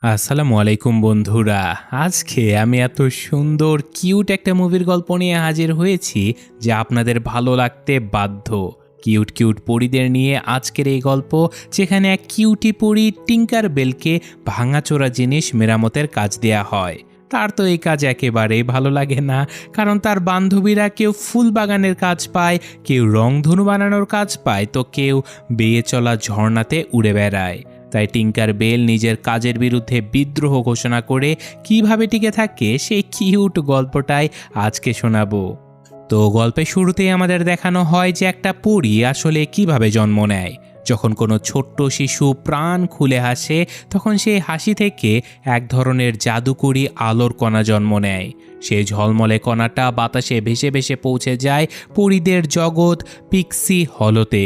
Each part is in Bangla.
আসসালামু আলাইকুম বন্ধুরা। আজকে আমি এত সুন্দর কিউট একটা মুভির গল্প নিয়ে হাজির হয়েছি যা আপনাদের ভালো লাগতে বাধ্য। কিউট কিউট পরীদের নিয়ে আজকের এই গল্প, যেখানে এক কিউটি পরী টিঙ্কার বেলকে ভাঙাচোরা জিনিস মেরামতের কাজ দেয়া হয়। তার তো এই কাজ একেবারেই ভালো লাগে না, কারণ তার বান্ধবীরা কেউ ফুল বাগানের কাজ পায়, কেউ রংধনু বানানোর কাজ পায়, তো কেউ বেয়ে চলা ঝর্ণাতে উড়ে বেড়ায়। তাই টিঙ্কার বেল নিজের কাজের বিরুদ্ধে বিদ্রোহ ঘোষণা করে কিভাবে টিকে থাকে সেই কিউট গল্পটাই আজকে শোনাবো। তো গল্পের শুরুতেই আমাদের দেখানো হয় যে একটা পরী আসলে কিভাবে জন্ম নেয়। যখন কোনো ছোট্ট শিশু প্রাণ খুলে হাসে, তখন সেই হাসি থেকে এক ধরনের জাদুকরি আলোর কণা জন্ম নেয়। সেই ঝলমলে কণাটা বাতাসে ভেসে ভেসে পৌঁছে যায় পরীদের জগৎ পিক্সি হলতে।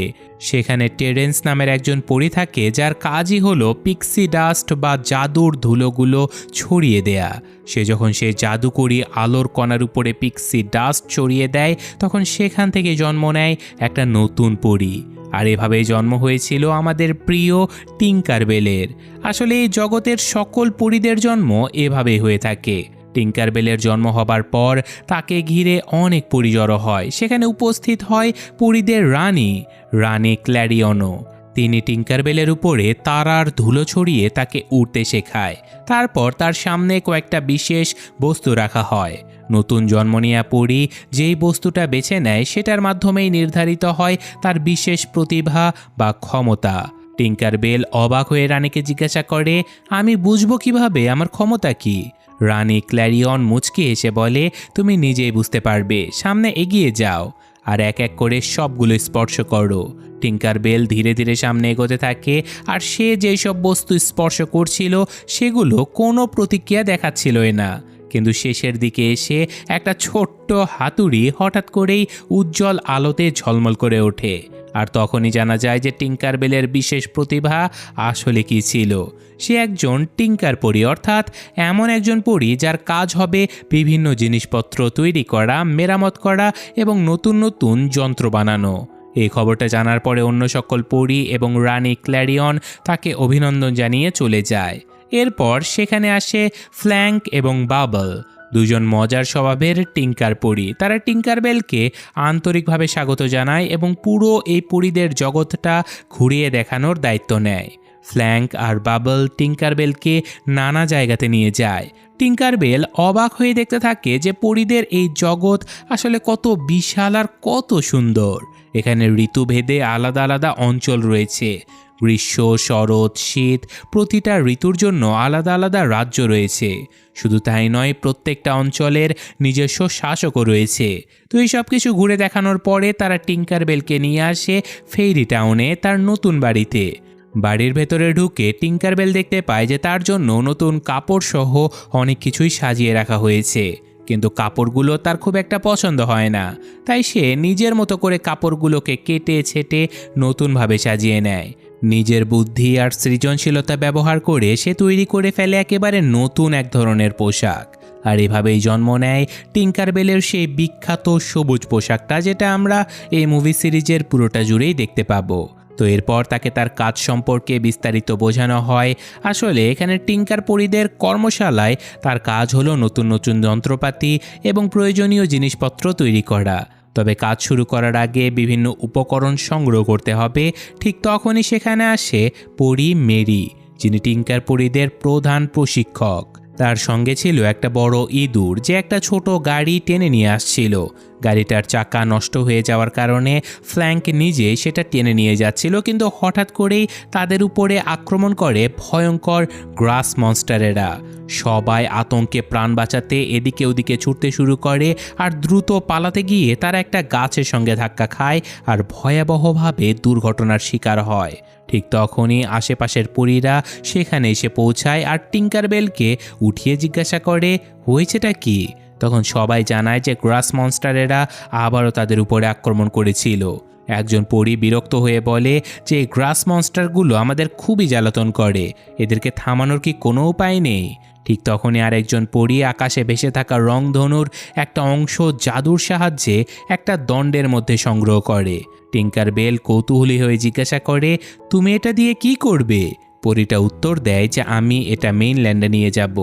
সেখানে টেরেন্স নামের একজন পরী থাকে, যার কাজই হলো পিক্সি ডাস্ট বা জাদুর ধুলোগুলো ছড়িয়ে দেয়া। সে যখন সেই জাদুকরি আলোর কণার উপরে পিক্সি ডাস্ট ছড়িয়ে দেয়, তখন সেখান থেকে জন্ম নেয় একটা নতুন পরী। আর এভাবেই জন্ম হয়েছিল আমাদের প্রিয় টিঙ্কার বেলের। আসলে এই জগতের সকল পরীদের জন্ম এভাবেই হয়ে থাকে। টিঙ্কার বেলের জন্ম হবার পর তাকে ঘিরে অনেক পরী জড়ো হয়। সেখানে উপস্থিত হয় পরীদের রানী ক্ল্যারিয়নো। তিনি টিঙ্কার বেলের উপরে তারার ধুলো ছড়িয়ে তাকে উড়তে শেখায়। তারপর তার সামনে কয়েকটা বিশেষ বস্তু রাখা হয়। নতুন জন্ম নেয়া পরী যেই বস্তুটা বেছে নেয়, সেটার মাধ্যমেই নির্ধারিত হয় তার বিশেষ প্রতিভা বা ক্ষমতা। টিঙ্কার বেল অবাক হয়ে রানীকে জিজ্ঞাসা করে, আমি বুঝবো কিভাবে আমার ক্ষমতা কি? রানী ক্ল্যারিয়ন মুচকি এসে বলে, তুমি নিজেই বুঝতে পারবে, সামনে এগিয়ে যাও আর এক এক করে সবগুলো স্পর্শ করো। টিঙ্কার বেল ধীরে ধীরে সামনে এগোতে থাকে, আর সে যেই সব বস্তু স্পর্শ করছিল সেগুলো কোনো প্রতিক্রিয়া দেখাচ্ছিলই না। কিন্তু শেষের দিকে এসে একটা ছোট্ট হাতুড়ি হঠাৎ করেই উজ্জ্বল আলোতে ঝলমল করে ওঠে। আর তখনই জানা যায় যে টিঙ্কার বেলের বিশেষ প্রতিভা আসলে কি ছিল। সে একজন টিঙ্কার পরী, অর্থাৎ এমন একজন পরী যার কাজ হবে বিভিন্ন জিনিসপত্র তৈরি করা, মেরামত করা এবং নতুন নতুন যন্ত্র বানানো। এই খবরটা জানার পরে অন্য সকল পরী এবং রানী ক্ল্যারিয়ন তাকে অভিনন্দন জানিয়ে চলে যায়। এরপর সেখানে আসে ফ্ল্যাঙ্ক এবং বাবল, দুজন মজার স্বভাবের টিঙ্কার পরী। তারা টিঙ্কার বেলকে আন্তরিকভাবে স্বাগত জানায় এবং পুরো এই পরীদের জগৎটা ঘুরিয়ে দেখানোর দায়িত্ব নেয়। ফ্ল্যাঙ্ক আর বাবল টিঙ্কার বেলকে নানা জায়গাতে নিয়ে যায়। টিঙ্কার বেল অবাক হয়ে দেখতে থাকে যে পরীদের এই জগৎ আসলে কত বিশাল আর কত সুন্দর। এখানে ঋতুভেদে আলাদা আলাদা অঞ্চল রয়েছে। গ্রীষ্ম, শরৎ, শীত, প্রতিটা ঋতুর জন্য আলাদা আলাদা রাজ্য রয়েছে। শুধু তাই নয়, প্রত্যেকটা অঞ্চলের নিজস্ব শাসকও রয়েছে। তো এই সব কিছু ঘুরে দেখানোর পরে তারা টিঙ্কার বেলকে নিয়ে আসে ফেইরি টাউনে, তার নতুন বাড়িতে। বাড়ির ভেতরে ঢুকে টিঙ্কার বেল দেখতে পায় যে তার জন্য নতুন কাপড় সহ অনেক কিছুই সাজিয়ে রাখা হয়েছে। কিন্তু কাপড়গুলো তার খুব একটা পছন্দ হয় না, তাই সে নিজের মতো করে কাপড়গুলোকে কেটে ছেটে নতুনভাবে সাজিয়ে নেয়। নিজের বুদ্ধি আর সৃজনশীলতা ব্যবহার করে সে তৈরি করে ফেলে একেবারে নতুন এক ধরনের পোশাক। আর এভাবেই জন্ম নেয় টিঙ্কার বেলের সেই বিখ্যাত সবুজ পোশাকটা, যেটা আমরা এই মুভি সিরিজের পুরোটা জুড়েই দেখতে পাবো। তো এরপর তাকে তার কাজ সম্পর্কে বিস্তারিত বোঝানো হয়। আসলে এখানে টিঙ্কার পরীদের কর্মশালায় তার কাজ হলো নতুন নতুন যন্ত্রপাতি এবং প্রয়োজনীয় জিনিসপত্র তৈরি করা। তবে কাজ শুরু করার আগে বিভিন্ন উপকরণ সংগ্রহ করতে হবে। ঠিক তখনই সেখানে আসে পরী মেরি, যিনি টিঙ্কার পরীদের প্রধান প্রশিক্ষক। তার সঙ্গে ছিল একটা বড় ইঁদুর, যে একটা ছোট গাড়ি টেনে নিয়ে আসছিল। গাড়িটার চাকা নষ্ট হয়ে যাওয়ার কারণে ফ্ল্যাঙ্ক নিজে সেটা টেনে নিয়ে যাচ্ছিল, কিন্তু হঠাৎ করেই তাদের উপরে আক্রমণ করে ভয়ঙ্কর গ্রাস মনস্টারেরা। সবাই আতঙ্কে প্রাণ বাঁচাতে এদিকে ওদিকে ছুটতে শুরু করে, আর দ্রুত পালাতে গিয়ে তারা একটা গাছের সঙ্গে ধাক্কা খায় আর ভয়াবহভাবে দুর্ঘটনার শিকার হয়। ঠিক তখনই আশেপাশের পরীরা সেখানে এসে পৌঁছায় আর টিঙ্কার বেলকে উঠিয়ে জিজ্ঞাসা করে, হয়েছেটা কি? তখন সবাই জানায় যে গ্রাস মনস্টারেরা আবারও তাদের উপরে আক্রমণ করেছিল। একজন পরী বিরক্ত হয়ে বলে যে গ্রাস মনস্টারগুলো আমাদের খুবই জ্বালাতন করে, এদেরকে থামানোর কি কোনো উপায় নেই? ঠিক তখনই আরেকজন পরী আকাশে ভেসে থাকা রংধনুর একটা অংশ জাদুর সাহায্যে একটা দণ্ডের মধ্যে সংগ্রহ করে। টিঙ্কার বেল কৌতূহলী হয়ে জিজ্ঞাসা করে, তুমি এটা দিয়ে কি করবে? পরীটা উত্তর দেয় যে আমি এটা মেইনল্যান্ডে নিয়ে যাব।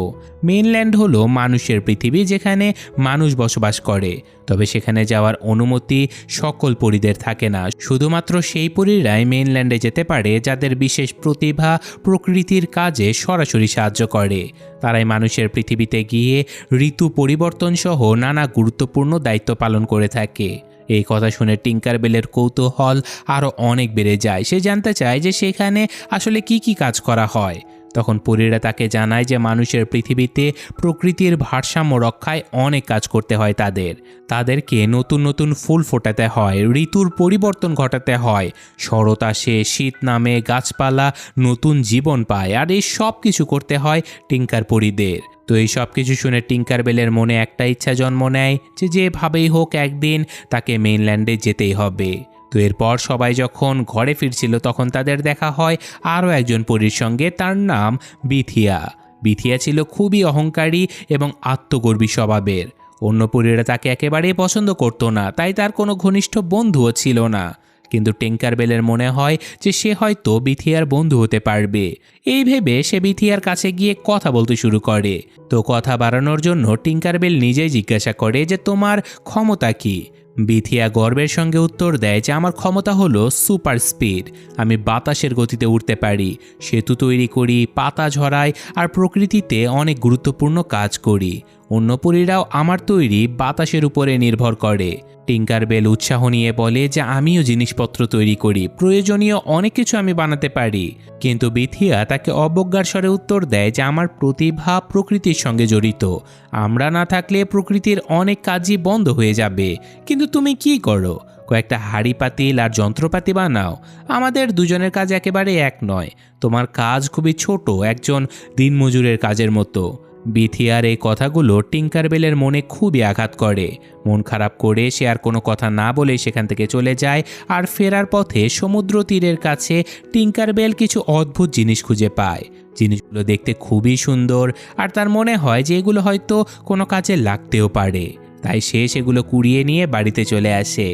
মেইনল্যান্ড হলো মানুষের পৃথিবী, যেখানে মানুষ বসবাস করে, তবে সেখানে যাওয়ার অনুমতি সকল পরীদের থাকে না। শুধুমাত্র সেই পরীরাই মেইনল্যান্ডে যেতে পারে যাদের বিশেষ প্রতিভা প্রকৃতির কাজে সরাসরি সাহায্য করে। তারাই মানুষের পৃথিবীতে গিয়ে ঋতু পরিবর্তন সহ নানা গুরুত্বপূর্ণ দায়িত্ব পালন করে থাকে। এই কথা শুনে টিঙ্কারবেলের কৌতূহল আরও অনেক বেড়ে যায়। সে জানতে চায় যে সেখানে আসলে কি কি কাজ করা হয়। তখন পরীরা তাকে জানায় যে মানুষের পৃথিবীতে প্রকৃতির ভারসাম্য রক্ষায় অনেক কাজ করতে হয়। তাদেরকে নতুন নতুন ফুল ফোটাতে হয়, ঋতুর পরিবর্তন ঘটাতে হয়, শরৎ আসে, শীত নামে, গাছপালা নতুন জীবন পায়, আর এই সব কিছু করতে হয় টিঙ্কার পরীদের। তো এই সব কিছু শুনে টিঙ্কারবেলের মনে একটা ইচ্ছা জন্ম নেয় যে যেভাবেই হোক একদিন তাকে মেইনল্যান্ডে যেতেই হবে। তো এরপর সবাই যখন ঘরে ফিরছিল তখন তাদের দেখা হয় আরও একজন পরীর সঙ্গে। তার নাম বিথিয়া। বিথিয়া ছিল খুবই অহংকারী এবং আত্মগর্বী স্বভাবের। অন্য পরীরা তাকে একেবারেই পছন্দ করতো না, তাই তার কোনো ঘনিষ্ঠ বন্ধুও ছিল না। কিন্তু টিঙ্কারবেলের মনে হয় যে সে হয়তো বিথিয়ার বন্ধু হতে পারবে। এই ভেবে সে বিথিয়ার কাছে গিয়ে কথা বলতে শুরু করে। তো কথা বাড়ানোর জন্য টিঙ্কারবেল নিজেই জিজ্ঞাসা করে যে তোমার ক্ষমতা কি। বিথিয়া গর্বের সঙ্গে উত্তর দেয় যে আমার ক্ষমতা হলো সুপার স্পিড। আমি বাতাসের গতিতে উড়তে পারি, সেতু তৈরি করি, পাতা ঝরাই, আর প্রকৃতিতে অনেক গুরুত্বপূর্ণ কাজ করি। অন্য পরীরাও আমার তৈরি বাতাসের উপরে নির্ভর করে। টিঙ্কারবেল উৎসাহ নিয়ে বলে যে আমিও জিনিসপত্র তৈরি করি, প্রয়োজনীয় অনেক কিছু আমি বানাতে পারি। কিন্তু বিথিয়া তাকে অবজ্ঞার স্বরে উত্তর দেয় যে আমার প্রতিভা প্রকৃতির সঙ্গে জড়িত। আমরা না থাকলে প্রকৃতির অনেক কাজই বন্ধ হয়ে যাবে। কিন্তু তুমি কি করো? কয়েকটা হাঁড়ি পাতিল আর যন্ত্রপাতি বানাও। আমাদের দুজনের কাজ একেবারে এক নয়। তোমার কাজ খুবই ছোট, একজন দিনমজুরের কাজের মতো। বিথিয়ার এই কথাগুলো টিঙ্কারবেলের মনে খুবই আঘাত করে। মন খারাপ করে সে আর কোনো কথা না বলে সেখান থেকে চলে যায়। আর ফেরার পথে সমুদ্র তীরের কাছে টিঙ্কারবেল কিছু অদ্ভুত জিনিস খুঁজে পায়। জিনিসগুলো দেখতে খুবই সুন্দর, আর তার মনে হয় যে এগুলো হয়তো কোনো কাজে লাগতেও পারে। তাই সে সেগুলো কুড়িয়ে নিয়ে বাড়িতে চলে আসে।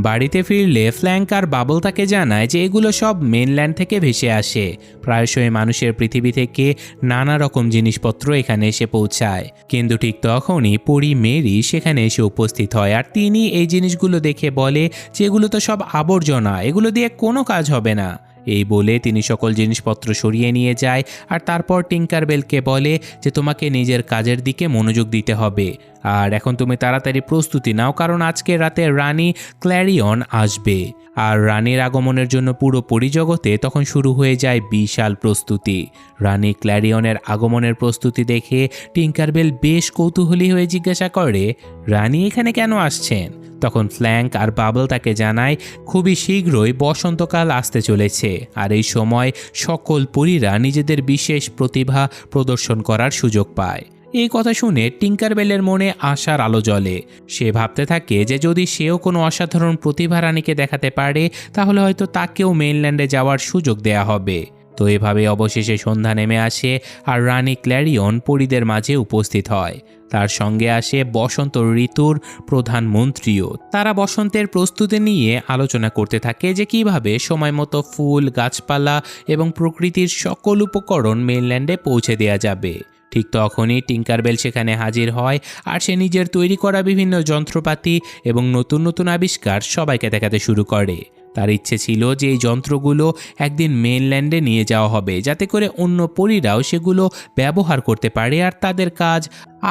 বাড়িতে ফিরলে ফ্ল্যাঙ্ক আর বাবল তাকে জানায় যে এগুলো সব মেনল্যান্ড থেকে ভেসে আসে। প্রায়শই মানুষের পৃথিবী থেকে নানা রকম জিনিসপত্র এখানে এসে পৌঁছায়। কিন্তু ঠিক তখনই পরী মেরি সেখানে এসে উপস্থিত হয়, আর তিনি এই জিনিসগুলো দেখে বলে যে এগুলো তো সব আবর্জনা, এগুলো দিয়ে কোনো কাজ হবে না। এই বলে তিনি সকল জিনিসপত্র সরিয়ে নিয়ে যায়, আর তারপর টিঙ্কারবেলকে বলে যে তোমাকে নিজের কাজের দিকে মনোযোগ দিতে হবে। আর এখন তুমি তাড়াতাড়ি প্রস্তুতি নাও, কারণ আজকে রাতে রানী ক্ল্যারিয়ন আসবে। আর রানীর আগমনের জন্য পুরো পরিজগতে তখন শুরু হয়ে যায় বিশাল প্রস্তুতি। রানী ক্ল্যারিয়নের আগমনের প্রস্তুতি দেখে টিঙ্কারবেল বেশ কৌতূহলী হয়ে জিজ্ঞাসা করে, রানী এখানে কেন আসছেন? তখন ফ্ল্যাঙ্ক আর বাবল তাকে জানায় খুবই শীঘ্রই বসন্তকাল আসতে চলেছে, আর এই সময় সকল পরীরা নিজেদের বিশেষ প্রতিভা প্রদর্শন করার সুযোগ পায়। এই কথা শুনে টিঙ্কারবেলের মনে আশার আলো জ্বলে। সে ভাবতে থাকে যে যদি সেও কোনো অসাধারণ প্রতিভা রানীকে দেখাতে পারে তাহলে হয়তো তাকেও মেইনল্যান্ডে যাওয়ার সুযোগ দেয়া হবে। তো এভাবে অবশেষে সন্ধ্যা নেমে আসে, আর রানী ক্ল্যারিয়ন পরীদের মাঝে উপস্থিত হয়। তার সঙ্গে আসে বসন্ত ঋতুর প্রধানমন্ত্রীও। তারা বসন্তের প্রস্তুতি নিয়ে আলোচনা করতে থাকে যে কিভাবে সময় মতো ফুল, গাছপালা এবং প্রকৃতির সকল উপকরণ মেইনল্যান্ডে পৌঁছে দেওয়া যাবে। ঠিক তখনই টিঙ্কারবেল সেখানে হাজির হয়, আর সে নিজের তৈরি করা বিভিন্ন যন্ত্রপাতি এবং নতুন নতুন আবিষ্কার সবাইকে দেখাতে শুরু করে। তার ইচ্ছে ছিল যে এই যন্ত্রগুলো একদিন মেইনল্যান্ডে নিয়ে যাওয়া হবে, যাতে করে অন্য পরীরাও সেগুলো ব্যবহার করতে পারে আর তাদের কাজ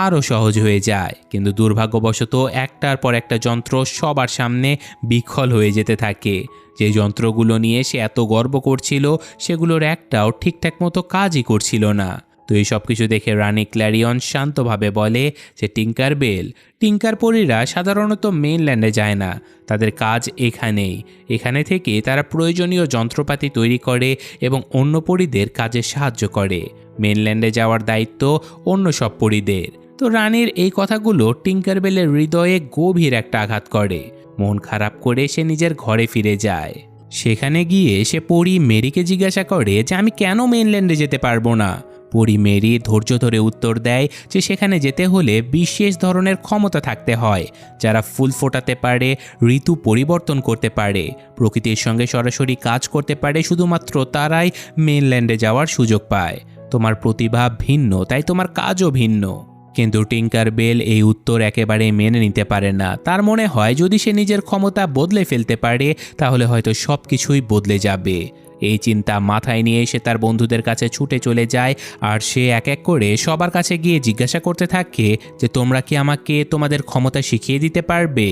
আরও সহজ হয়ে যায়। কিন্তু দুর্ভাগ্যবশত একটার পর একটা যন্ত্র সবার সামনে বিকল হয়ে যেতে থাকে। যে যন্ত্রগুলো নিয়ে সে এত গর্ব করছিল সেগুলোর একটাও ঠিকঠাক মতো কাজই করছিল না। তো এই সব কিছু দেখে রানী ক্ল্যারিয়ন শান্তভাবে বলে যে টিঙ্কার পরীরা সাধারণত মেইনল্যান্ডে যায় না, তাদের কাজ এখানে থেকে তারা প্রয়োজনীয় যন্ত্রপাতি তৈরি করে এবং অন্য পরীদের কাজে সাহায্য করে। মেইনল্যান্ডে যাওয়ার দায়িত্ব অন্য সব পরীদের। তো রানীর এই কথাগুলো টিঙ্কারবেলের হৃদয়ে গভীর একটা আঘাত করে। মন খারাপ করে সে নিজের ঘরে ফিরে যায়। সেখানে গিয়ে সে পরী মেরিকে জিজ্ঞাসা করে যে আমি কেন মেইনল্যান্ডে যেতে পারবো না। পরী মেরি ধৈর্য ধরে উত্তর দেয় যে সেখানে যেতে হলে বিশেষ ধরনের ক্ষমতা থাকতে হয়, যারা ফুল ফোটাতে পারে, ঋতু পরিবর্তন করতে পারে, প্রকৃতির সঙ্গে সরাসরি কাজ করতে পারে। শুধুমাত্র তারাই মেইনল্যান্ডে যাওয়ার সুযোগ পায়। তোমার প্রতিভা ভিন্ন, তাই তোমার কাজও ভিন্ন। কিন্তু টিঙ্কার বেল এই উত্তর একেবারে মেনে নিতে পারে না। তার মনে হয় যদি সে নিজের ক্ষমতা বদলে ফেলতে পারে তাহলে হয়তো সব কিছুই বদলে যাবে। এই চিন্তা মাথায় নিয়ে সে তার বন্ধুদের কাছে ছুটে চলে যায়, আর সে এক এক করে সবার কাছে গিয়ে জিজ্ঞাসা করতে থাকে যে তোমরা কি আমাকে তোমাদের ক্ষমতা শিখিয়ে দিতে পারবে?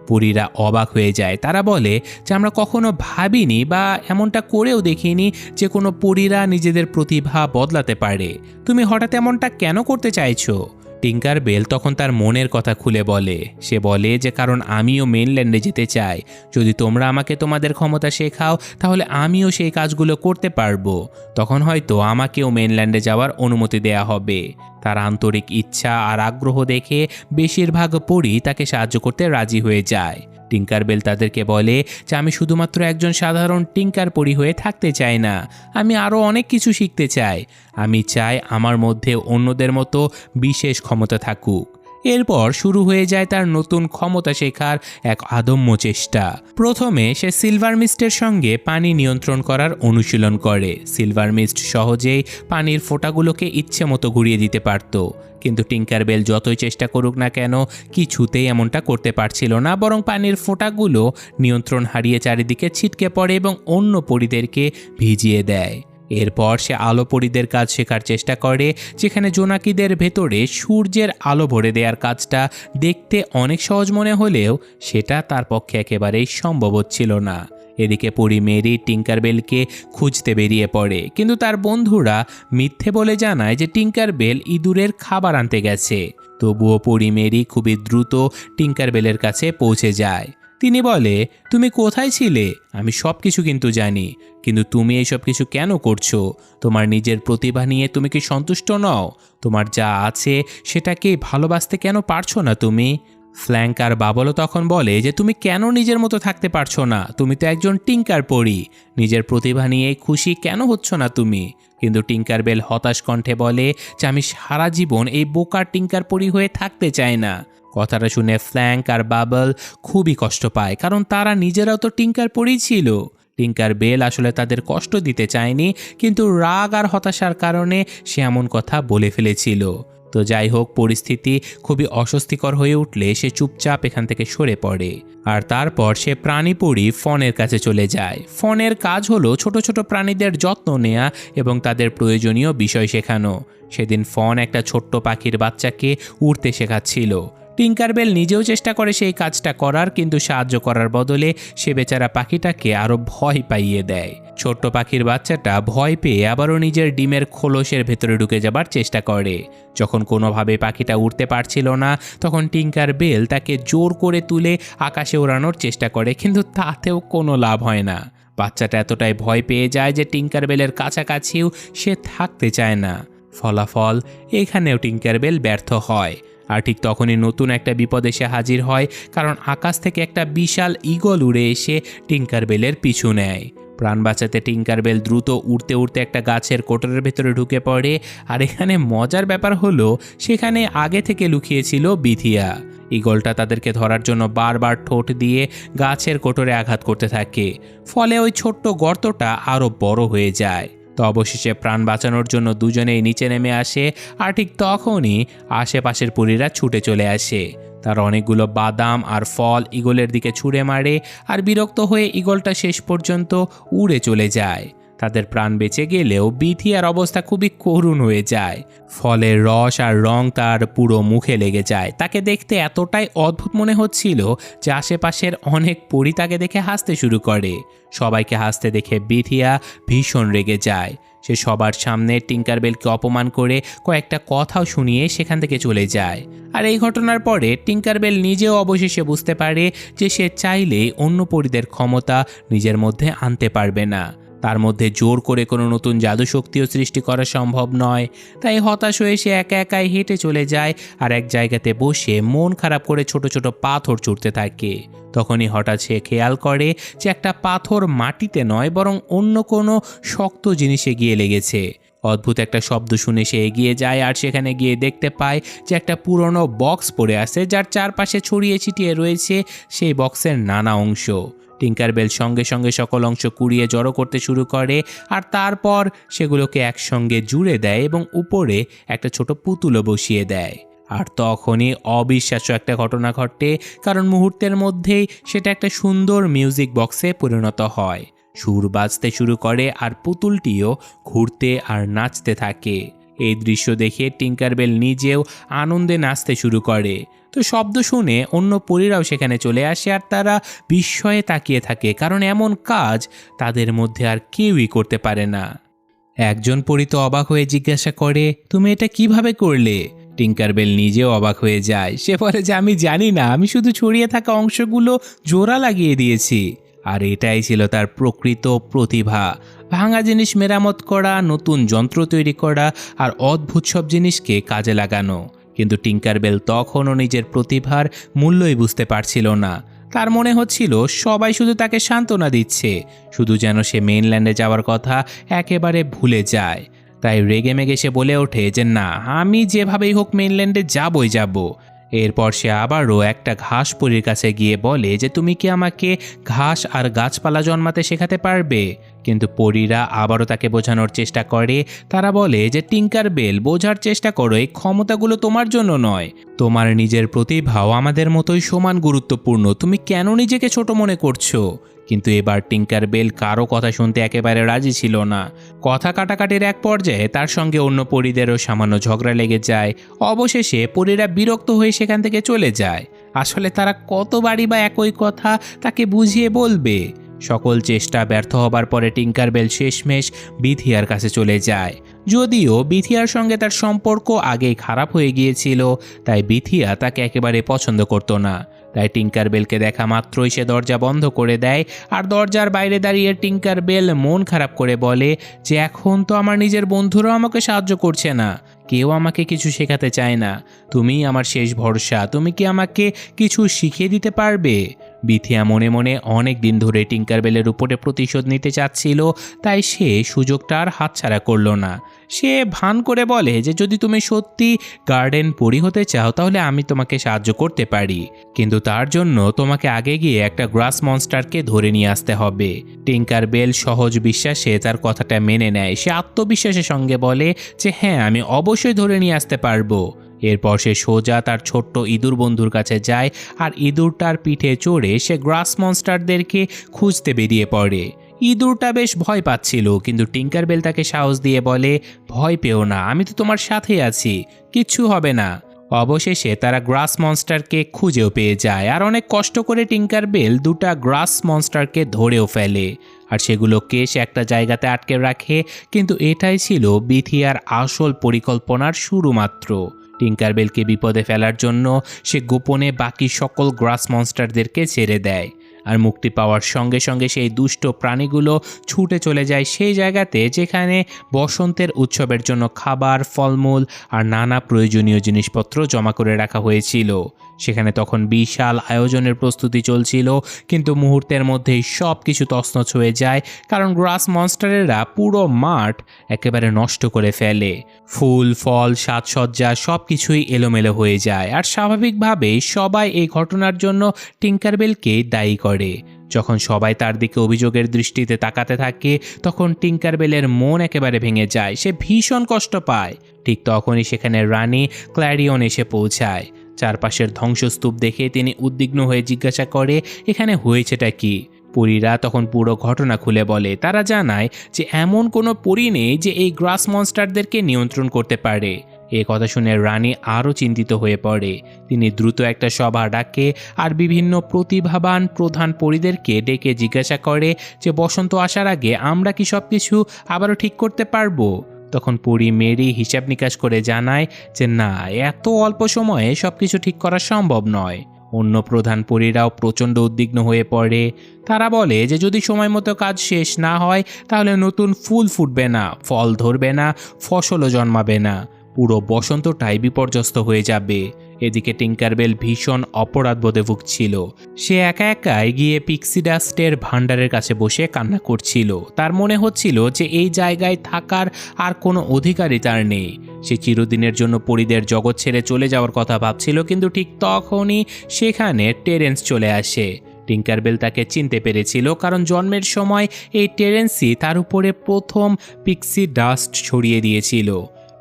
পরীরা অবাক হয়ে যায়। তারা বলে যে আমরা কখনো ভাবিনি বা এমনটা করেও দেখিনি যে কোনো পরীরা নিজেদের প্রতিভা বদলাতে পারে। তুমি হঠাৎ এমনটা কেন করতে চাইছো? টিঙ্কার বেল তখন তার মনের কথা খুলে বলে। সে বলে যে কারণ আমিও মেইনল্যান্ডে যেতে চাই। যদি তোমরা আমাকে তোমাদের ক্ষমতা শেখাও তাহলে আমিও সেই কাজগুলো করতে পারবো। তখন হয়তো আমাকেও মেইনল্যান্ডে যাওয়ার অনুমতি দেয়া হবে। তার আন্তরিক ইচ্ছা আর আগ্রহ দেখে বেশিরভাগ পরী তাকে সাহায্য করতে রাজি হয়ে যায়। টিঙ্কার বেল তাদেরকে বলে যে আমি শুধুমাত্র একজন সাধারণ টিঙ্কার পরী হয়ে থাকতে চাই না, আমি আরও অনেক কিছু শিখতে চাই। আমি চাই আমার মধ্যে অন্যদের মতো বিশেষ ক্ষমতা থাকুক। এরপর শুরু হয়ে যায় তার নতুন ক্ষমতা শেখার এক আদম্য চেষ্টা। প্রথমে সে সিলভার মিস্টের সঙ্গে পানি নিয়ন্ত্রণ করার অনুশীলন করে। সিলভার মিস্ট সহজেই পানির ফোঁটাগুলোকে ইচ্ছে মতো ঘুরিয়ে দিতে পারত, কিন্তু টিঙ্কার বেল যতই চেষ্টা করুক না কেন কিছুতেই এমনটা করতে পারছিল না, বরং পানির ফোঁটাগুলো নিয়ন্ত্রণ হারিয়ে চারিদিকে ছিটকে পড়ে এবং অন্য পরীদেরকে ভিজিয়ে দেয়। এরপর সে আলো পরীদের কাজ শেখার চেষ্টা করে, যেখানে জোনাকিদের ভেতরে সূর্যের আলো ভরে দেওয়ার কাজটা দেখতে অনেক সহজ মনে হলেও সেটা তার পক্ষে একেবারেই সম্ভব হচ্ছিল না। এদিকে পরী মেরি টিঙ্কার বেলকে খুঁজতে বেরিয়ে পড়ে, কিন্তু তার বন্ধুরা মিথ্যে বলে জানায় যে টিঙ্কার বেল ইঁদুরের খাবার আনতে গেছে। তবুও পরী মেরি খুবই দ্রুত টিঙ্কার বেলের কাছে পৌঁছে যায়। তিনি বলে, তুমি কোথায় ছিলে? আমি সব কিছু কিন্তু জানি, কিন্তু তুমি এইসব কিছু কেন করছো? তোমার নিজের প্রতিভা নিয়ে তুমি কি সন্তুষ্ট নও? তোমার যা আছে সেটাকে ভালোবাসতে কেন পারছো না তুমি? ফ্ল্যাঙ্ক আর বাবলও তখন বলে যে তুমি কেন নিজের মতো থাকতে পারছো না? তুমি তো একজন টিঙ্কার পরী, নিজের প্রতিভা নিয়ে খুশি কেন হচ্ছ না তুমি? কিন্তু টিঙ্কার বেল হতাশ কণ্ঠে বলে যে আমি সারা জীবন এই বোকার টিঙ্কার পরী হয়ে থাকতে চাই না। কথাটা শুনে ফ্ল্যাঙ্ক আর বাবল খুবই কষ্ট পায়, কারণ তারা নিজেরাও তো টিঙ্কার পরী ছিল। টিঙ্কার বেল আসলে তাদের কষ্ট দিতে চায়নি, কিন্তু রাগ আর হতাশার কারণে সে এমন কথা বলে ফেলেছিল। তো যাই হোক, পরিস্থিতি খুবই অস্বস্তিকর হয়ে উঠলে সে চুপচাপ এখান থেকে সরে পড়ে। আর তারপর সে প্রাণীপরী ফনের কাছে চলে যায়। ফনের কাজ হলো ছোট ছোট প্রাণীদের যত্ন নেওয়া এবং তাদের প্রয়োজনীয় বিষয় শেখানো। সেদিন ফন একটা ছোট্ট পাখির বাচ্চাকে উড়তে শেখাচ্ছিল। টিঙ্কার বেল নিজেও চেষ্টা করে সেই কাজটা করার, কিন্তু সাহায্য করার বদলে সে বেচারা পাখিটাকে আরও ভয় পাইয়ে দেয়। ছোট্ট পাখির বাচ্চাটা ভয় পেয়ে আবারও নিজের ডিমের খোলসের ভেতরে ঢুকে যাবার চেষ্টা করে। যখন কোনোভাবে পাখিটা উঠতে পারছিল না, তখন টিঙ্কার বেল তাকে জোর করে তুলে আকাশে ওড়ানোর চেষ্টা করে, কিন্তু তাতেও কোনো লাভ হয় না। বাচ্চাটা এতটাই ভয় পেয়ে যায় যে টিঙ্কার বেলের কাছাকাছিও সে থাকতে চায় না। ফলাফল, এখানেও টিঙ্কার বেল ব্যর্থ হয়। আর ঠিক তখনই নতুন একটা বিপদ এসে হাজির হয়, কারণ আকাশ থেকে একটা বিশাল ঈগল উড়ে এসে টিঙ্কার বেলের পিছু নেয়। প্রাণ বাঁচাতে টিঙ্কার বেল দ্রুত উড়তে উড়তে একটা গাছের কোটরের ভেতরে ঢুকে পড়ে। আর এখানে মজার ব্যাপার হলো, সেখানে আগে থেকে লুকিয়েছিল বিথিয়া। ঈগলটা তাদেরকে ধরার জন্য বারবার ঠোঁট দিয়ে গাছের কোটরে আঘাত করতে থাকে, ফলে ওই ছোট্ট গর্তটা আরও বড় হয়ে যায়। তো অবশেষে প্রাণ বাঁচানোর জন্য দুজনেই নিচে নেমে আসে, আর ঠিক তখনই আশেপাশের পরীরা ছুটে চলে আসে। তার অনেকগুলো বাদাম আর ফল ঈগলের দিকে ছুঁড়ে মারে, আর বিরক্ত হয়ে ঈগলটা শেষ পর্যন্ত উড়ে চলে যায়। তাদের প্রাণ বেঁচে গেলেও বিথিয়ার অবস্থা খুবই করুণ হয়ে যায়। ফলের রস আর রং তার পুরো মুখে লেগে যায়। তাকে দেখতে এতটাই অদ্ভুত মনে হচ্ছিল যে আশেপাশের অনেক পরী তাকে দেখে হাসতে শুরু করে। সবাইকে হাসতে দেখে বিথিয়া ভীষণ রেগে যায়। সে সবার সামনে টিঙ্কার বেলকে অপমান করে কয়েকটা কথাও শুনিয়ে সেখান থেকে চলে যায়। আর এই ঘটনার পরে টিঙ্কার বেল নিজেও অবশেষে বুঝতে পারে যে সে চাইলেই অন্য পরীদের ক্ষমতা নিজের মধ্যে আনতে পারবে না। তার মধ্যে জোর করে কোনো নতুন জাদু শক্তিও সৃষ্টি করা সম্ভব নয়। তাই হতাশ হয়ে সে একা একাই হেঁটে চলে যায়, আর এক জায়গাতে বসে মন খারাপ করে ছোট ছোট পাথর ছুঁড়তে থাকে। তখনই হঠাৎ সে খেয়াল করে যে একটা পাথর মাটিতে নয়, বরং অন্য কোনো শক্ত জিনিসে গিয়ে লেগেছে। অদ্ভুত একটা শব্দ শুনে সে এগিয়ে যায় আর সেখানে গিয়ে দেখতে পায় যে একটা পুরনো বক্স পড়ে আছে, যার চারপাশে ছড়িয়ে ছিটিয়ে রয়েছে সেই বক্সের নানা অংশ। টিঙ্কারবেল সঙ্গে সঙ্গে সকল অংশ কুড়িয়ে জড়ো করতে শুরু করে আর তারপর সেগুলোকে একসঙ্গে জুড়ে দেয় এবং উপরে একটা ছোট পুতুলও বসিয়ে দেয়। আর তখনই অবিশ্বাস্য একটা ঘটনা ঘটে, কারণ মুহূর্তের মধ্যেই সেটা একটা সুন্দর মিউজিক বক্সে পরিণত হয়। সুর বাজতে শুরু করে আর পুতুলটিও ঘুরতে আর নাচতে থাকে। এই দৃশ্য দেখে টিঙ্কারবেল নিজেও আনন্দে নাচতে শুরু করে। তো শব্দ শুনে অন্য পরীরাও সেখানে চলে আসে আর তারা বিস্ময়ে তাকিয়ে থাকে, কারণ এমন কাজ তাদের মধ্যে আর কেউই করতে পারে না। একজন পরী তো অবাক হয়ে জিজ্ঞাসা করে, তুমি এটা কিভাবে করলে? টিঙ্কারবেল নিজেও অবাক হয়ে যায়। সে বলে যে আমি জানি না, আমি শুধু ছড়িয়ে থাকা অংশগুলো জোড়া লাগিয়ে দিয়েছি। আর এটাই ছিল তার প্রকৃত প্রতিভা, ভাঙা জিনিস মেরামত করা, নতুন যন্ত্র তৈরি করা আর অদ্ভুত সব জিনিসকে কাজে লাগানো। কিন্তু টিঙ্কারবেল তখনও নিজের প্রতিভার মূল্যই বুঝতে পারছিল না। তার মনে হচ্ছিল সবাই শুধু তাকে সান্ত্বনা দিচ্ছে, শুধু যেন সে মেইনল্যান্ডে যাওয়ার কথা একেবারে ভুলে যায়। তাই রেগে মেগে সে বলে ওঠে যে না, আমি যেভাবেই হোক মেইনল্যান্ডে যাবই যাব। এরপর সে আবারও একটা ঘাস পরীর কাছে গিয়ে বলে যে তুমি কি আমাকে ঘাস আর গাছপালা জন্মাতে শেখাতে পারবে? কিন্তু পরীরা আবারও তাকে বোঝানোর চেষ্টা করে। তারা বলে যে টিঙ্কারবেল, বোঝার চেষ্টা করো, এই ক্ষমতাগুলো তোমার জন্য নয়, তোমার নিজের প্রতিভাও আমাদের মতোই সমান গুরুত্বপূর্ণ। তুমি কেন নিজেকে ছোট মনে করছো? কিন্তু এবার টিঙ্কারবেল কারো কথা শুনতে একেবারে রাজি ছিল না। কথা কাটাকাটির এক পর্যায়ে তার সঙ্গে অন্য পরীদেরও সামান্য ঝগড়া লেগে যায়। অবশেষে পরীরা বিরক্ত হয়ে সেখান থেকে চলে যায়। আসলে তারা কতবারই বা একই কথা তাকে বুঝিয়ে বলবে। সকল চেষ্টা ব্যর্থ হবার পরে টিঙ্কারবেল শেষমেশ বিথিয়ার কাছে চলে যায়। যদিও বিথিয়ার সঙ্গে তার সম্পর্ক আগেই খারাপ হয়ে গিয়েছিল, তাই বিথিয়া তাকে একেবারে পছন্দ করতো না। তাই টিঙ্কারবেলকে দেখা মাত্রই সে দরজা বন্ধ করে দেয় আর দরজার বাইরে দাঁড়িয়ে টিঙ্কারবেল মন খারাপ করে বলে যে এখন তো আমার নিজের বন্ধুরাও আমাকে সাহায্য করছে না, কেউ আমাকে কিছু শেখাতে চায় না, তুমিই আমার শেষ ভরসা, তুমি কি আমাকে কিছু শিখিয়ে দিতে পারবে? বিথিয়া মনে মনে অনেক দিন ধরে টিঙ্কারবেলের উপরে প্রতিশোধ নিতে চাচ্ছিল, তাই সে সুযোগটা আর হাতছাড়া করলো না। সে ভান করে বলে যে যদি তুমি সত্যি গার্ডেন পরী হতে চাও তাহলে আমি তোমাকে সাহায্য করতে পারি, কিন্তু তার জন্য তোমাকে আগে গিয়ে একটা গ্রাস মনস্টারকে ধরে নিয়ে আসতে হবে। টিঙ্কারবেল সহজ বিশ্বাসে তার কথাটা মেনে নেয়। সে আত্মবিশ্বাসের সঙ্গে বলে যে হ্যাঁ, আমি অবশ্যই ধরে নিয়ে আসতে পারবো। এরপর সে সোজা তার ছোট্ট ইঁদুর বন্ধুর কাছে যায় আর ইঁদুরটার পিঠে চড়ে সে গ্রাস মনস্টারদেরকে খুঁজতে বেরিয়ে পড়ে। ইঁদুরটা বেশ ভয় পাচ্ছিল, কিন্তু টিঙ্কারবেল তাকে সাহস দিয়ে বলে ভয় পেও না, আমি তো তোমার সাথেই আছি, কিচ্ছু হবে না। অবশেষে তারা গ্রাস মনস্টারকে খুঁজেও পেয়ে যায় আর অনেক কষ্ট করে টিঙ্কারবেল দুটা গ্রাস মনস্টারকে ধরেও ফেলে আর সেগুলোকে সে একটা জায়গাতে আটকে রাখে। কিন্তু এটাই ছিল বিথিয়ার আসল পরিকল্পনার শুরু মাত্র। টিঙ্কারবেলকে বিপদে ফেলার জন্য সে গোপনে বাকি সকল গ্রাস মনস্টারদেরকে ছেড়ে দেয় আর মুক্তি পাওয়ার সঙ্গে সঙ্গে সেই দুষ্ট প্রাণীগুলো ছুটে চলে যায় সেই জায়গাতে যেখানে বসন্তের উৎসবের জন্য খাবার, ফলমূল আর নানা প্রয়োজনীয় জিনিসপত্র জমা করে রাখা হয়েছিল। সেখানে তখন বিশাল আয়োজনের প্রস্তুতি চলছিল, কিন্তু মুহূর্তের মধ্যেই সব কিছু তছনছ হয়ে যায়, কারণ গ্রাস মনস্টারেরা পুরো মাঠ একেবারে নষ্ট করে ফেলে। ফুল, ফল, সাজসজ্জা সব কিছুই এলোমেলো হয়ে যায় আর স্বাভাবিকভাবেই সবাই এই ঘটনার জন্য টিঙ্কারবেলকে দায়ী করে। যখন সবাই তার দিকে অভিযোগের দৃষ্টিতে তাকাতে থাকে তখন টিঙ্কারবেলের মন একেবারে ভেঙে যায়। সে ভীষণ কষ্ট পায়। ঠিক তখনই সেখানে রানী ক্ল্যারিয়ন এসে পৌঁছায়। চারপাশের ধ্বংসস্তূপ দেখে তিনি উদ্বিগ্ন হয়ে জিজ্ঞাসা করে এখানে হয়েছেটা কি? পরীরা তখন পুরো ঘটনা খুলে বলে। তারা জানায় যে এমন কোনো পরী নেই যে এই গ্রাস মনস্টারদেরকে নিয়ন্ত্রণ করতে পারে। এ কথা শুনে রানী আরও চিন্তিত হয়ে পড়ে। তিনি দ্রুত একটা সভা ডাকে আর বিভিন্ন প্রতিভাবান প্রধান পরীদেরকে ডেকে জিজ্ঞাসা করে যে বসন্ত আসার আগে আমরা কি সব কিছু আবারও ঠিক করতে পারবো? তখন পরী মেরি হিসাব নিকাশ করে জানায় যে না, এত অল্প সময়ে সব কিছু ঠিক করা সম্ভব নয়। অন্য প্রধান পরীরাও প্রচণ্ড উদ্বিগ্ন হয়ে পড়ে। তারা বলে যে যদি সময় মতো কাজ শেষ না হয় তাহলে নতুন ফুল ফুটবে না, ফল ধরবে না, ফসলও জন্মাবে না, পুরো বসন্তটাই বিপর্যস্ত হয়ে যাবে। এদিকে টিঙ্কারবেল ভীষণ অপরাধবোধে ভুগছিল। সে একা একা গিয়ে পিক্সি ডাস্টের ভান্ডারের কাছে বসে কান্না করছিল। তার মনে হচ্ছিল যে এই জায়গায় থাকার আর কোনো অধিকারই তার নেই। সে চিরদিনের জন্য পরীদের জগৎ ছেড়ে চলে যাওয়ার কথা ভাবছিল, কিন্তু ঠিক তখনই সেখানে টেরেন্স চলে আসে। টিঙ্কারবেল তাকে চিনতে পেরেছিল, কারণ জন্মের সময় এই টেরেন্সই তার উপরে প্রথম পিক্সি ডাস্ট ছড়িয়ে দিয়েছিল।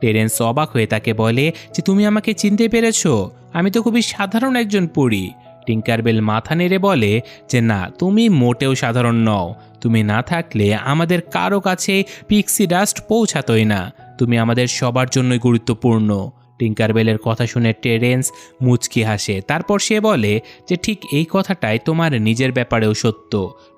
টেরেন্স অবাক হয়ে তাকে বলে যে তুমি আমাকে চিনতে পেরেছো? আমি তো খুবই সাধারণ একজন পরী। টিঙ্কারবেল মাথা নেড়ে বলে যে না, তুমি মোটেও সাধারণ নও। তুমি না থাকলে আমাদের কারো কাছে পিক্সি ডাস্ট পৌঁছাতোই না। তুমি আমাদের সবার জন্যই গুরুত্বপূর্ণ। টিঙ্কারবেলের কথা শুনে টেরেন্স মুচকি হাসে। তারপর সে বলে যে ঠিক এই কথাটাই তোমার নিজের ব্যাপারেও সত্য।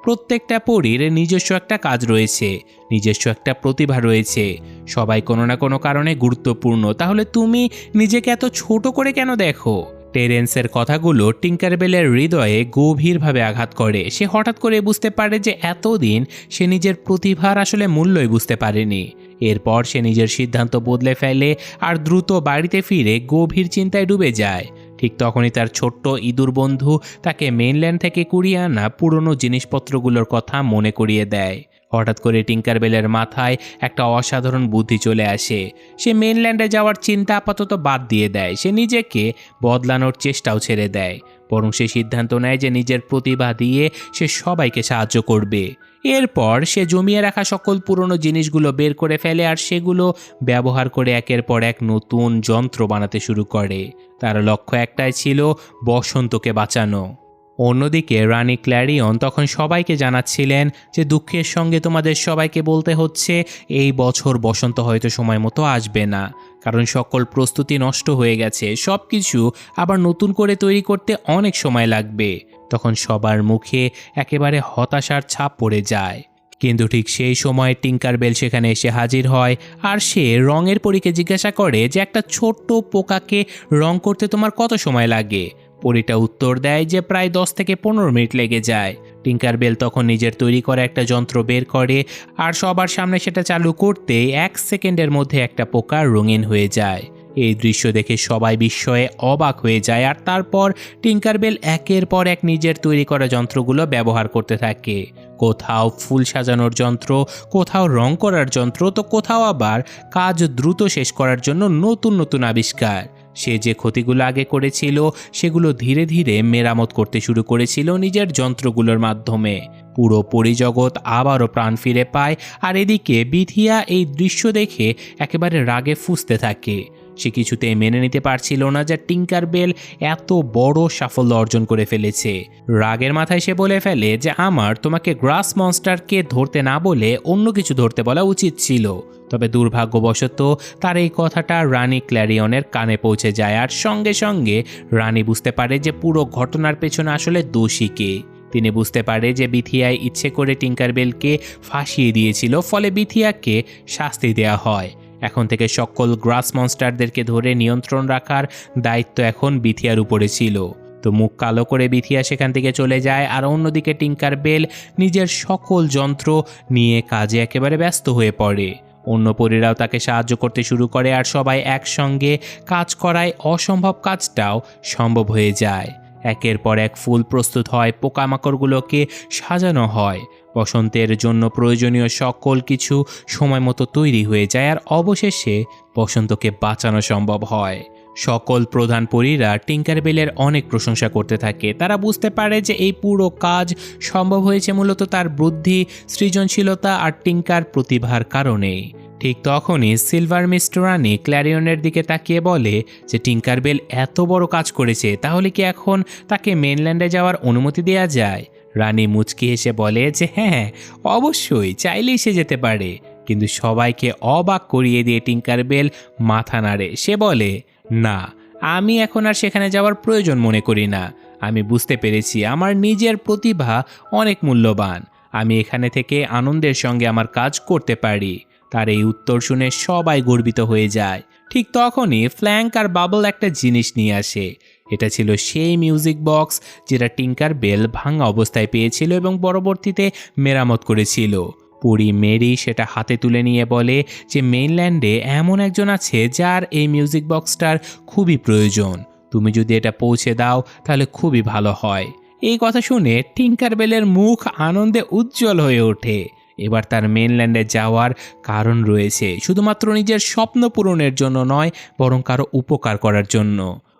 প্রত্যেকটা পরীর নিজস্ব একটা কাজ রয়েছে, নিজস্ব একটা প্রতিভা রয়েছে। সবাই কোনো না কোনো কারণে গুরুত্বপূর্ণ। তাহলে তুমি নিজেকে এত ছোট করে কেন দেখো? টেরেন্সের কথাগুলো টিঙ্কারবেলের হৃদয়ে গভীরভাবে আঘাত করে। সে হঠাৎ করে বুঝতে পারে যে এতদিন সে নিজের প্রতিভার আসলে মূল্যই বুঝতে পারেনি। এরপর সে নিজের সিদ্ধান্ত বদলে ফেলে আর দ্রুত বাড়িতে ফিরে গভীর চিন্তায় ডুবে যায়। ঠিক তখনই তার ছোট্ট ইঁদুর বন্ধু তাকে মেইনল্যান্ড থেকে কুড়িয়ে আনা পুরনো জিনিসপত্রগুলোর কথা মনে করিয়ে দেয়। হঠাৎ করে টিঙ্কারবেলের মাথায় একটা অসাধারণ বুদ্ধি চলে আসে। সে মেইনল্যান্ডে যাওয়ার চিন্তা আপাতত বাদ দিয়ে দেয়। সে নিজেকে বদলানোর চেষ্টাও ছেড়ে দেয়, বরং সে সিদ্ধান্ত নেয় যে নিজের প্রতিভা দিয়ে সে সবাইকে সাহায্য করবে। এরপর সে জমিয়ে রাখা সকল পুরনো জিনিসগুলো বের করে ফেলে আর সেগুলো ব্যবহার করে একের পর এক নতুন যন্ত্র বানাতে শুরু করে। তার লক্ষ্য একটাই ছিল, বসন্তকে বাঁচানো। অন্যদিকে রানী ক্ল্যারিয়ন তখন সবাইকে জানাচ্ছিলেন যে দুঃখের সঙ্গে তোমাদের সবাইকে বলতে হচ্ছে এই বছর বসন্ত হয়তো সময় মতো আসবে না, কারণ সকল প্রস্তুতি নষ্ট হয়ে গেছে। সব কিছু আবার নতুন করে তৈরি করতে অনেক সময় লাগবে। তখন সবার মুখে একেবারে হতাশার ছাপ পড়ে যায়। কিন্তু ঠিক সেই সময় টিঙ্কারবেল সেখানে এসে হাজির হয় আর সে রঙের পরীকে জিজ্ঞাসা করে যে একটা ছোট্ট পোকাকে রং করতে তোমার কত সময় লাগে? পরীটা উত্তর দেয় যে প্রায় 10 থেকে 15 মিনিট লেগে যায়। টিঙ্কারবেল তখন নিজের তৈরি করা একটা যন্ত্র বের করে আর সবার সামনে সেটা চালু করতে 1 সেকেন্ডের মধ্যে একটা পোকা রঙিন হয়ে যায়। এই দৃশ্য দেখে সবাই বিস্ময়ে অবাক হয়ে যায় আর তারপর টিঙ্কারবেল একের পর এক নিজের তৈরি করা যন্ত্রগুলো ব্যবহার করতে থাকে। কোথাও ফুল সাজানোর যন্ত্র, কোথাও রং করার যন্ত্র, তো কোথাও আবার কাজ দ্রুত শেষ করার জন্য নতুন নতুন আবিষ্কার। সে যে ক্ষতিগুলো আগে করেছিল সেগুলো ধীরে ধীরে মেরামত করতে শুরু করেছিল নিজের যন্ত্রগুলোর মাধ্যমে। পুরো পরিজগৎ আবারও প্রাণ ফিরে পায় আর এদিকে বিথিয়া এই দৃশ্য দেখে একেবারে রাগে ফুঁসতে থাকে। সে কিছুতেই মেনে নিতে পারছিল না যে টিঙ্কারবেল এত বড় সাফল্য অর্জন করে ফেলেছে। রাগের মাথায় সে বলে ফেলে যে আমার তোমাকে গ্রাস মনস্টারকে ধরতে না বলে অন্য কিছু ধরতে বলা উচিত ছিল। তবে দুর্ভাগ্যবশত তার এই কথাটা রানী ক্ল্যারিয়নের কানে পৌঁছে যায় আর সঙ্গে সঙ্গে রানী বুঝতে পারে যে পুরো ঘটনার পেছনে আসলে দোষী কে। তিনি বুঝতে পারে যে বিথিয়ায় ইচ্ছে করে টিঙ্কারবেলকে ফাঁসিয়ে দিয়েছিল, ফলে বিথিয়াকে শাস্তি দেওয়া হয়। এখন থেকে সকল গ্রাস মনস্টারদেরকে ধরে নিয়ন্ত্রণ রাখার দায়িত্ব এখন বিথিয়ার উপরে ছিল। তো মুখ কালো করে বিথিয়া সেখান থেকে চলে যায় আর অন্যদিকে টিঙ্কারবেল নিজের সকল যন্ত্র নিয়ে কাজে একেবারে ব্যস্ত হয়ে পড়ে। অন্য পরীরাও তাকে সাহায্য করতে শুরু করে আর সবাই একসঙ্গে কাজ করায় অসম্ভব কাজটাও সম্ভব হয়ে যায়। একের পর এক ফুল প্রস্তুত হয়, পোকামাকড়গুলোকে সাজানো হয়, বসন্তের জন্য প্রয়োজনীয় সকল কিছু সময় মতো তৈরি হয়ে যায় আর অবশেষে বসন্তকে বাঁচানো সম্ভব হয়। সকল প্রধান পরীরা টিঙ্কারবেলের অনেক প্রশংসা করতে থাকে। তারা বুঝতে পারে যে এই পুরো কাজ সম্ভব হয়েছে মূলত তার বুদ্ধি, সৃজনশীলতা আর টিঙ্কার প্রতিভার কারণেই। ঠিক তখনই সিলভার মিস্ট রানী ক্ল্যারিয়নের দিকে তাকিয়ে বলে যে টিঙ্কারবেল এত বড় কাজ করেছে, তাহলে কি এখন তাকে মেইনল্যান্ডে যাওয়ার অনুমতি দেওয়া যায়? রানী মুচকি হেসে বলে যে হ্যাঁ, অবশ্যই, চাইলেই সে যেতে পারে। কিন্তু সবাইকে অবাক করিয়ে দিয়ে টিঙ্কারবেল মাথা নাড়ে। সে বলে না, আমি এখন আর সেখানে যাওয়ার প্রয়োজন মনে করি না। আমি বুঝতে পেরেছি আমার নিজের প্রতিভা অনেক মূল্যবান। আমি এখানে থেকে আনন্দের সঙ্গে আমার কাজ করতে পারি। তার এই উত্তর শুনে সবাই গর্বিত হয়ে যায়। ঠিক তখনই ফ্ল্যাঙ্ক আর বাবল একটা জিনিস নিয়ে আসে। এটা ছিল সেই মিউজিক বক্স যেটা টিঙ্কারবেল ভাঙা অবস্থায় পেয়েছিল এবং পরবর্তীতে মেরামত করেছিল। পরী মেরি সেটা হাতে তুলে নিয়ে বলে যে মেইনল্যান্ডে এমন একজন আছে যার এই মিউজিক বক্সটার খুবই প্রয়োজন। তুমি যদি এটা পৌঁছে দাও তাহলে খুবই ভালো হয়। এই কথা শুনে টিঙ্কারবেলের মুখ আনন্দে উজ্জ্বল হয়ে ওঠে। এবার তার মেনল্যান্ডে যাওয়ার কারণ রয়েছে, শুধুমাত্র নিজের স্বপ্ন পূরণের জন্য নয়, বরং কারো উপকার করার জন্য।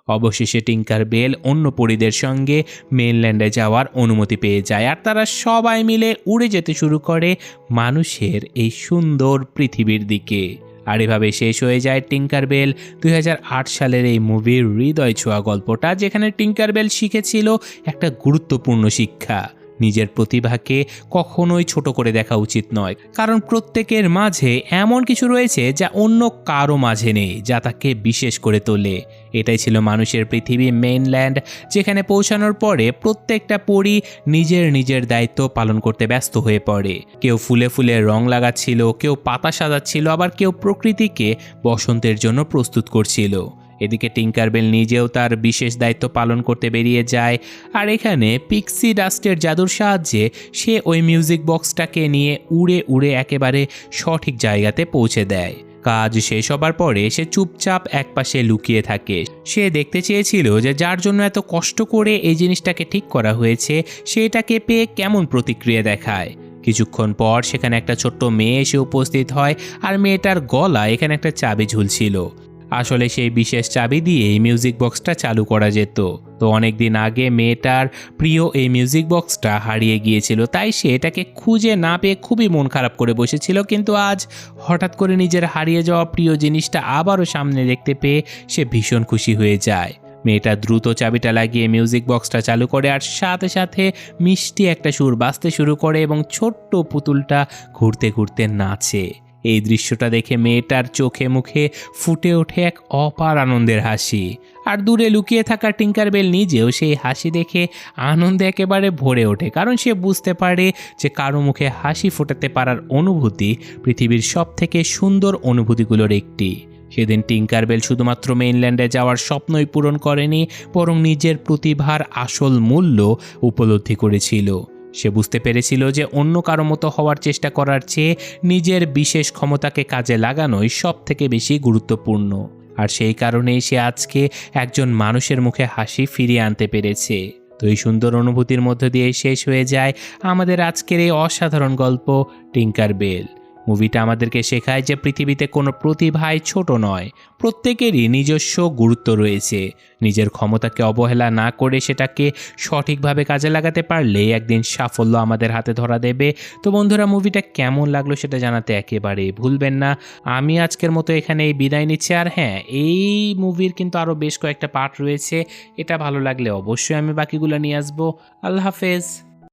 অবশেষে টিঙ্কারবেল অন্য পরীদের সঙ্গে মেনল্যান্ডে যাওয়ার অনুমতি পেয়ে যায়, আর তারা সবাই মিলে উড়ে যেতে শুরু করে মানুষের এই সুন্দর পৃথিবীর দিকে। আর এভাবে শেষ হয়ে যায় টিঙ্কারবেল 2008 সালের এই মুভির হৃদয় ছোঁয়া গল্পটা, যেখানে টিঙ্কারবেল শিখেছিল একটা গুরুত্বপূর্ণ শিক্ষা: নিজের প্রতিভাকে কখনোই ছোট করে দেখা উচিত নয়, কারণ প্রত্যেকের মাঝে এমন কিছু রয়েছে যা অন্য কারো মাঝে নেই, যা তাকে বিশেষ করে তোলে। এটাই ছিল মানুষের পৃথিবী মেইনল্যান্ড, যেখানে পৌঁছানোর পরে প্রত্যেকটা পরী নিজের নিজের দায়িত্ব পালন করতে ব্যস্ত হয়ে পড়ে। কেউ ফুলে ফুলে রং লাগাচ্ছিল, কেউ পাতা সাজাচ্ছিল, আবার কেউ প্রকৃতিকে বসন্তের জন্য প্রস্তুত করছিল। এদিকে টিঙ্কারবেল নিজেও তার বিশেষ দায়িত্ব পালন করতে বেরিয়ে যায়, আর এখানে পিক্সি ডাস্টের জাদুর সাহায্যে সে ওই মিউজিক বক্সটাকে নিয়ে উড়ে উড়ে একেবারে সঠিক জায়গাতে পৌঁছে দেয়। কাজ শেষ হবার পরে সে চুপচাপ একপাশে লুকিয়ে থাকে। সে দেখতে চেয়েছিল যে যার জন্য এত কষ্ট করে এই জিনিসটাকে ঠিক করা হয়েছে সেটাকে পেয়ে কেমন প্রতিক্রিয়া দেখায়। কিছুক্ষণ পর সেখানে একটা ছোট্ট মেয়ে এসে উপস্থিত হয়, আর মেয়েটার গলা এখানে একটা চাবি ঝুলছিল। আসলে সেই বিশেষ চাবি দিয়ে এই মিউজিক বক্সটা চালু করা যেত। তো অনেক দিন আগে মেয়েটার প্রিয় এই মিউজিক বক্সটা হারিয়ে গিয়েছিল, তাই সে এটাকে খুঁজে না পেয়ে খুবই মন খারাপ করে বসেছিল। কিন্তু আজ হঠাৎ করে নিজের হারিয়ে যাওয়া প্রিয় জিনিসটা আবারও সামনে দেখতে পেয়ে সে ভীষণ খুশি হয়ে যায়। মেয়েটা দ্রুত চাবিটা লাগিয়ে মিউজিক বক্সটা চালু করে, আর সাথে সাথে মিষ্টি একটা সুর বাজতে শুরু করে এবং ছোট্ট পুতুলটা ঘুরতে ঘুরতে নাচে। এই দৃশ্যটা দেখে মেয়েটার চোখে মুখে ফুটে ওঠে এক অপার আনন্দের হাসি, আর দূরে লুকিয়ে থাকা টিঙ্কারবেল নিজেও সেই হাসি দেখে আনন্দে একেবারে ভরে ওঠে, কারণ সে বুঝতে পারে যে কারো মুখে হাসি ফোটাতে পারার অনুভূতি পৃথিবীর সবথেকে সুন্দর অনুভূতিগুলোর একটি। সেদিন টিঙ্কারবেল শুধুমাত্র মেইনল্যান্ডে যাওয়ার স্বপ্নই পূরণ করেনি, বরং নিজের প্রতিভার আসল মূল্য উপলব্ধি করেছিল। সে বুঝতে পেরেছিল যে অন্য কারো মতো হওয়ার চেষ্টা করার চেয়ে নিজের বিশেষ ক্ষমতাকে কাজে লাগানোই সব থেকে বেশি গুরুত্বপূর্ণ। আর সেই কারণেই সে আজকে একজন মানুষের মুখে হাসি ফিরিয়ে আনতে পেরেছে। তো এই সুন্দর অনুভূতির মধ্য দিয়ে শেষ হয়ে যায় আমাদের আজকের এই অসাধারণ গল্প টিঙ্কারবেল। মুভিটা আমাদেরকে শেখায় যে পৃথিবীতে কোনো প্রতিভাই ছোট নয়, প্রত্যেকেরই নিজস্ব গুরুত্ব রয়েছে। নিজের ক্ষমতাকে অবহেলা না করে সেটাকে সঠিকভাবে কাজে লাগাতে পারলেই একদিন সাফল্য আমাদের হাতে ধরা দেবে। তো বন্ধুরা, মুভিটা কেমন লাগলো সেটা জানাতে একেবারে ভুলবেন না। আমি আজকের মতো এখানে এই বিদায় নিচ্ছি। আর হ্যাঁ, এই মুভির কিন্তু আরও বেশ কয়েকটা পার্ট রয়েছে, এটা ভালো লাগলে অবশ্যই আমি বাকিগুলো নিয়ে আসবো। আল্লাহ হাফেজ।